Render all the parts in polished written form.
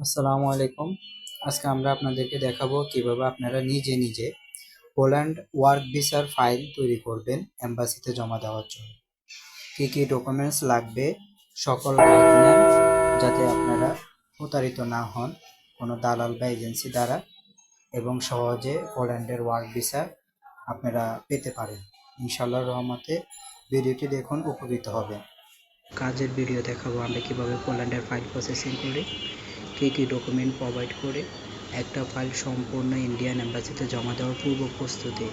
আসসালামু আলাইকুম। আজকে আমরা আপনাদেরকে দেখাবো কিভাবে আপনারা নিজে নিজে পোল্যান্ড ওয়ার্ক ভিসার ফাইল তৈরি করবেন এম্বাসিতে জমা দেওয়ার জন্য। কি কি ডকুমেন্টস লাগবে সকল গাইডলাইন, যাতে আপনারা প্রতারিত না হন কোনো দালাল বা এজেন্সি দ্বারা, এবং সহজে পোল্যান্ডের ওয়ার্ক ভিসা আপনারা পেতে পারেন। ইনশাআল্লাহর রহমতে ভিডিওটি দেখুন, উপকৃত হবেন। কাজের ভিডিও দেখাবো আমরা কিভাবে পোল্যান্ডের ফাইল প্রসেসিং করি, কী কী ডকুমেন্ট প্রোভাইড করে একটা ফাইল সম্পূর্ণ ইন্ডিয়ান এম্বাসিতে জমা দেওয়ার পূর্ব প্রস্তুতি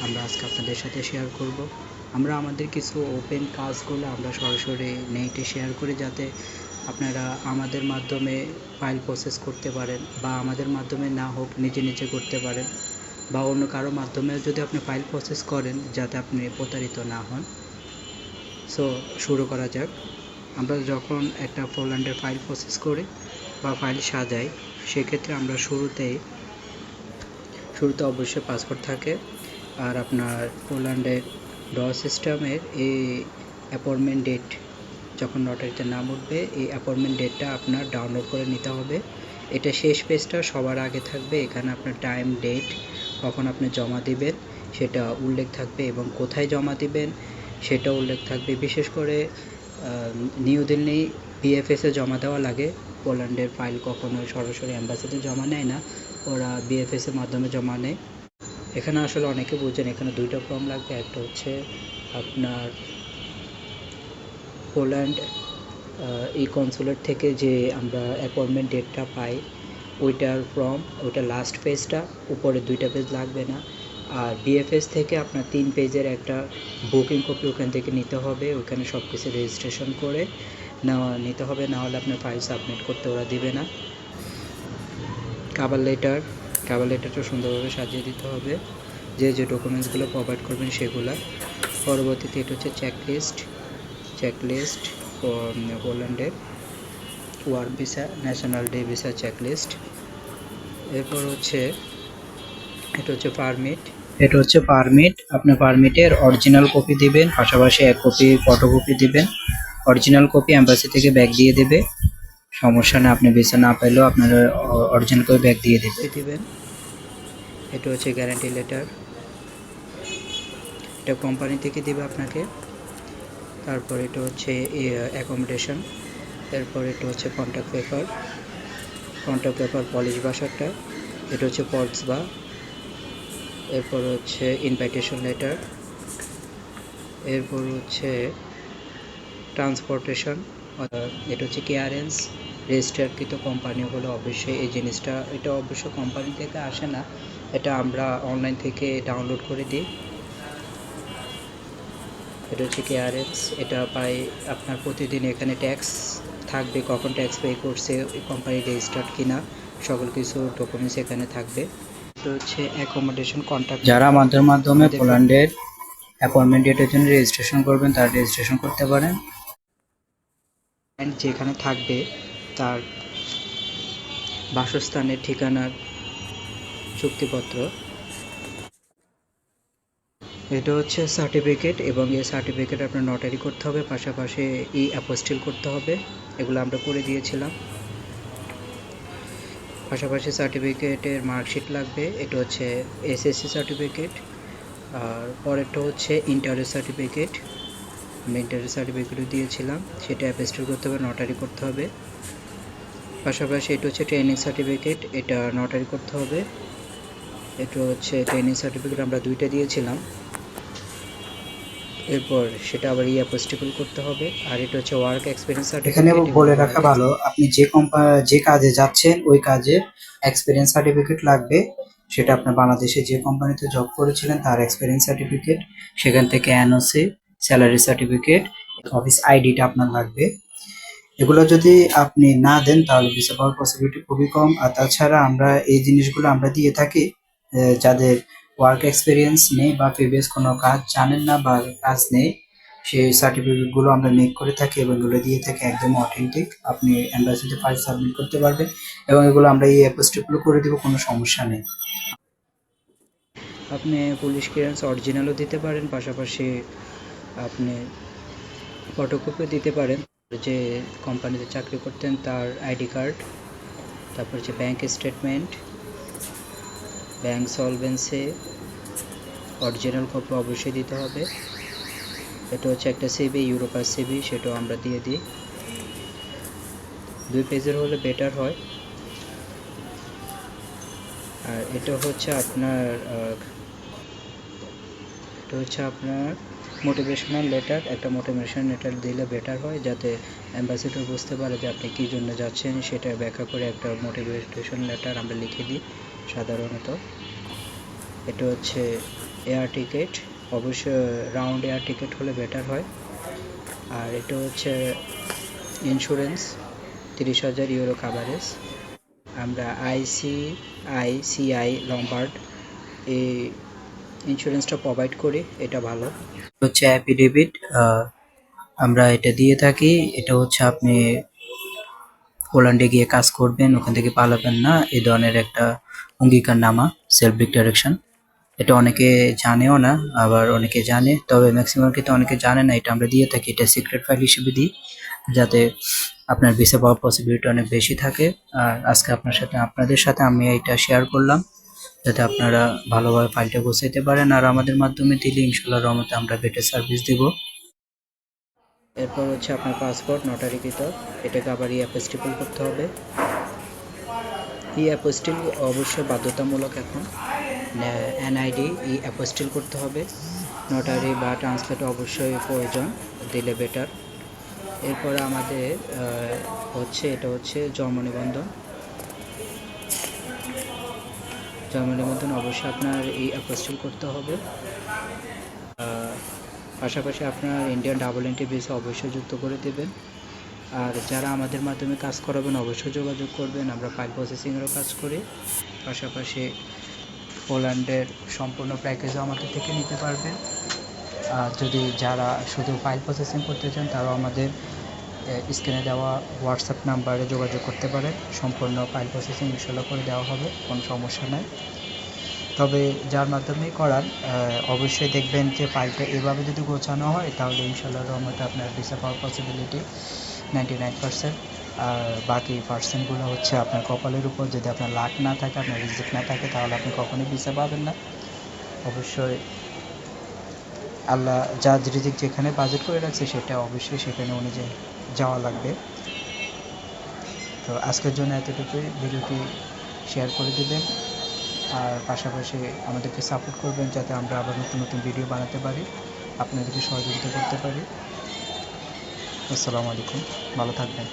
আমরা আজকে আপনাদের সাথে শেয়ার করব। আমরা আমাদের কিছু ওপেন কাজগুলো আমরা সরাসরি নেটে শেয়ার করি, যাতে আপনারা আমাদের মাধ্যমে ফাইল প্রসেস করতে পারেন, বা আমাদের মাধ্যমে না হোক নিজে নিজে করতে পারেন, বা অন্য কারো মাধ্যমে যদি আপনি ফাইল প্রসেস করেন যাতে আপনি প্রতারিত না হন। সো শুরু করা যাক। আমরা যখন একটা পোল্যান্ডের ফাইল প্রসেস করি বা ফাইল সাজাই, সেক্ষেত্রে আমরা শুরুতে অবশ্যই পাসপোর্ট থাকে। আর আপনার পোল্যান্ডের সিস্টেমের এই অ্যাপয়েন্টমেন্ট ডেট যখন নটারিতে নাম উঠবে, এই অ্যাপয়েন্টমেন্ট ডেটটা আপনার ডাউনলোড করে নিতে হবে। এটা শেষ পেজটা সবার আগে থাকবে। এখানে আপনার টাইম, ডেট, কখন আপনি জমা দিবেন সেটা উল্লেখ থাকবে, এবং কোথায় জমা দিবেন সেটা উল্লেখ থাকবে। বিশেষ করে নিউ দিল্লি বিএফএসে জমা দেওয়া লাগে। পোল্যান্ডের ফাইল কখনো সরাসরি অ্যাম্বাসিতে জমা নেয় না, ওরা বিএফএসের মাধ্যমে জমা নেয়। এখানে আসলে অনেকে বুঝেন, এখানে দুইটা ফর্ম লাগবে। একটা হচ্ছে আপনার পোল্যান্ড এই কনসুলেট থেকে যে আমরা অ্যাপয়েন্টমেন্ট ডেটটা পাই, ওইটার ফর্ম, ওইটা লাস্ট পেজটা, উপরে দুইটা পেজ লাগবে না। আর বিএফএস থেকে আপনার 3 পেজের একটা বুকিং কপি ওখান থেকে নিতে হবে। ওখানে সব কিছু রেজিস্ট্রেশন করে নিতে হবে, না হলে আপনার ফাইল সাবমিট করতে ওরা দিবে না। কাভার লেটারটা সুন্দরভাবে সাজিয়ে দিতে হবে, যে যে ডকুমেন্টসগুলো প্রোভাইড করবেন সেগুলো। পরবর্তীতে এটা হচ্ছে চেকলিস্ট পোল্যান্ডের work visa, national D visa checklist. এরপর হচ্ছে এটা হচ্ছে পারমিট। আপনি পারমিটের অরিজিনাল কপি দিবেন, পাশাপাশি এক কপি ফটোকপি দিবেন। অরিজিনাল কপি এম্বাসি থেকে ব্যাক দিয়ে দেবে, সমস্যা না। আপনি ভিসা না পেলেও আপনার অরিজিনাল কপি ব্যাক দিয়ে দিবেন। এটা হচ্ছে গ্যারান্টি লেটার, এটা কোম্পানি থেকে দিবে আপনাকে। তারপর এটা হচ্ছে অ্যাকোমোডেশন। এরপর এটা হচ্ছে কন্ট্যাক্ট পেপার পলিশ ভাষাটা। এটা হচ্ছে পডস বা। এরপর হচ্ছে ইনভাইটেশন লেটার। এরপর হচ্ছে ট্রান্সপোর্টেশন। এটা হচ্ছে ক্লিয়ারেন্স। রেজিস্টারকৃত কোম্পানি হলো অবশ্যই এই জিনিসটা, এটা অবশ্য কোম্পানি থেকে আসে না, এটা আমরা অনলাইন থেকে ডাউনলোড করে দিই। এটা হচ্ছে ক্লিয়ারেন্স। এটা পাই আপনার প্রতিদিন এখানে ট্যাক্স থাকবে, কখন ট্যাক্স পে করছে, কোম্পানি রেজিস্টার্ড কিনা, সকল কিছু ডকুমেন্টস এখানে থাকবে। এটা হচ্ছে অ্যাকোমোডেশন কন্ট্যাক্ট। যারা আমাদের মাধ্যমে পোল্যান্ডের অ্যাপয়েন্টমেন্ট ডেটের জন্য রেজিস্ট্রেশন করবেন, তারা রেজিস্ট্রেশন করতে পারেন। যেখানে থাকবে তার বাসস্থানের ঠিকানার চুক্তিপত্র। এটা হচ্ছে সার্টিফিকেট, এবং এই সার্টিফিকেট আপনার নোটারি করতে হবে, পাশাপাশি অ্যাপোস্টিল করতে হবে। এগুলো আমরা করে দিয়েছিলাম। পাশাপাশি সার্টিফিকেটের মার্কশিট লাগবে। এটা হচ্ছে এসএসসি সার্টিফিকেট। আর পরেরটা হচ্ছে ইন্টারের সার্টিফিকেট। আমরা ইন্টারের সার্টিফিকেটও দিয়েছিলাম, সেটা অ্যাপোস্টিল করতে হবে, নোটারি করতে হবে। পাশাপাশি এটা হচ্ছে ট্রেনিং সার্টিফিকেট, এটা নোটারি করতে হবে। এটা হচ্ছে ট্রেনিং সার্টিফিকেট, আমরা দুইটা দিয়েছিলাম। এরপর সেটা আবার অ্যাপোস্টিল করতে হবে। আর এটা হচ্ছে ওয়ার্ক এক্সপিরিয়েন্স সার্টিফিকেট। এখানে বলে রাখা ভালো, আপনি যে কাজে যাচ্ছেন ওই কাজের এক্সপিরিয়েন্স সার্টিফিকেট লাগবে। সেটা আপনার বাংলাদেশে যে কোম্পানিতে জব করেছিলেন তার এক্সপিরিয়েন্স সার্টিফিকেট, সেখান থেকে এনওসি, স্যালারি সার্টিফিকেট, অফিস আইডিটা আপনার লাগবে। এগুলো যদি আপনি না দেন তাহলে ভিসা পাওয়ার পসিবিলিটি খুবই কম। আর তাছাড়া আমরা এই জিনিসগুলো আমরা দিয়ে থাকি যাদের ওয়ার্ক এক্সপিরিয়েন্স নেই বা প্রিভিয়াস কোনো কাজ জানেন না বা কাজ নেই, সেই সার্টিফিকেটগুলো আমরা মেক করে থাকি এবং এগুলো দিয়ে থাকি একদম অথেন্টিক। আপনি এম্বাসিতে ফাইল সাবমিট করতে পারবেন, এবং এগুলো আমরা এই অ্যাপোস্টিলগুলো করে দেবো, কোনো সমস্যা নেই। আপনি পুলিশ ক্লিয়ারেন্স অরিজিনালও দিতে পারেন, পাশাপাশি আপনি ফটোকপিও দিতে পারেন। যে কোম্পানিতে চাকরি করতেন তার আইডি কার্ড, তারপর হচ্ছে bank statement, bank solvency, original copy অবশ্যই দিতে হবে। এটা হচ্ছে একটা সিভি, ইউরোপার সিভি, সেটাও আমরা দিয়ে দিই। 2 পেজের হলে বেটার হয়। আর এটা হচ্ছে আপনার মোটিভেশনাল লেটার। একটা মোটিভেশনাল লেটার দিলে বেটার হয়, যাতে অ্যাম্বাসেডর বুঝতে পারে যে আপনি কী জন্য যাচ্ছেন, সেটা ব্যাখ্যা করে একটা মোটিভেশন লেটার আমরা লিখে দিই সাধারণত। এটা হচ্ছে এয়ার টিকিট, অবশ্যই রাউন্ড এয়ার টিকিট হলে বেটার হয়। আর এটা হচ্ছে ইন্স্যুরেন্স, 30,000 ইউরো কাভারেজ। আমরা আইসিআইসিআই লম্বার্ড এই ইন্স্যুরেন্সটা প্রোভাইড করি, এটা ভালো। হচ্ছে অ্যাফিডেভিট, আমরা এটা দিয়ে থাকি। এটা হচ্ছে আপনি পোল্যান্ডে গিয়ে কাজ করবেন, ওখান থেকে পালাবেন না, এই ধরনের একটা অঙ্গীকারনামা, সেলফ ডিক্লারেশন। এটা অনেকে জানেও না, আবার অনেকে জানে, তবে ম্যাক্সিমাম ক্ষেত্রে অনেকে জানে না। এটা আমরা দিয়ে থাকি, এটা সিক্রেট ফাইল হিসেবে দিই, যাতে আপনার ভিসা পাওয়ার পসিবিলিটি অনেক বেশি থাকে। আর আজকে আপনাদের সাথে আমি এটা শেয়ার করলাম, যাতে আপনারা ভালোভাবে ফাইলটা গোছাইতে পারেন। আর আমাদের মাধ্যমে দিলে ইনশাল্লাহ রহমতে আমরা বেটার সার্ভিস দিব। এরপর হচ্ছে আপনার পাসপোর্ট নোটারিকৃত, এটাকে আবার অ্যাপোস্টিল করতে হবে। অ্যাপোস্টিল অবশ্যই বাধ্যতামূলক এখন। এনআইডি অ্যাপোস্টিল করতে হবে। নোটারি বা ট্রান্সলেট অবশ্যই প্রয়োজন, দিলে বেটার। এরপর আমাদের এটা হচ্ছে জন্ম নিবন্ধন। অবশ্যই আপনার অ্যাপোস্টিল করতে হবে। পাশাপাশি আপনার ইন্ডিয়ান ডাবল এন্ট্রি ভিসা অবশ্যই যুক্ত করে দেবেন। আর যারা আমাদের মাধ্যমে কাজ করাবেন অবশ্যই যোগাযোগ করবেন, আমরা ফাইল প্রসেসিংয়েরও কাজ করি। পাশাপাশি পোল্যান্ডের সম্পূর্ণ প্যাকেজও আমাদের থেকে নিতে পারবেন। আর যদি যারা শুধু ফাইল প্রসেসিং করতে চান, তারাও আমাদের স্ক্রিনে দেওয়া হোয়াটসঅ্যাপ নাম্বারে যোগাযোগ করতে পারেন। সম্পূর্ণ ফাইল প্রসেসিং ইনশাল্লাহ করে দেওয়া হবে, কোনো সমস্যা নেই। তবে যার মাধ্যমেই করান, অবশ্যই দেখবেন যে ফাইলটা এভাবে যদি গোছানো হয়, তাহলে ইনশাল্লাহ রহমতে আপনার ভিসা পাওয়ার পসিবিলিটি 99%। আর বাকি পার্সেন্টগুলো হচ্ছে আপনার কপালের উপর। যদি আপনার লাক না থাকে, আপনার রিজিক না থাকে, তাহলে আপনি কখনোই ভিসা পাবেন না। অবশ্যই আল্লাহ যা রিজিক যেখানে বাজেট করে রাখছে, সেটা অবশ্যই সেখানে অনুযায়ী যাওয়া লাগবে। তো আজকের জন্য এতটুকুই। ভিডিওটি শেয়ার করে দেবেন, আর পাশাপাশি আমাদেরকে সাপোর্ট করবেন, যাতে আমরা আবার নতুন নতুন ভিডিও বানাতে পারি, আপনাদেরকে সহযোগিতা করতে পারি। আসসালামু আলাইকুম, ভালো থাকবেন।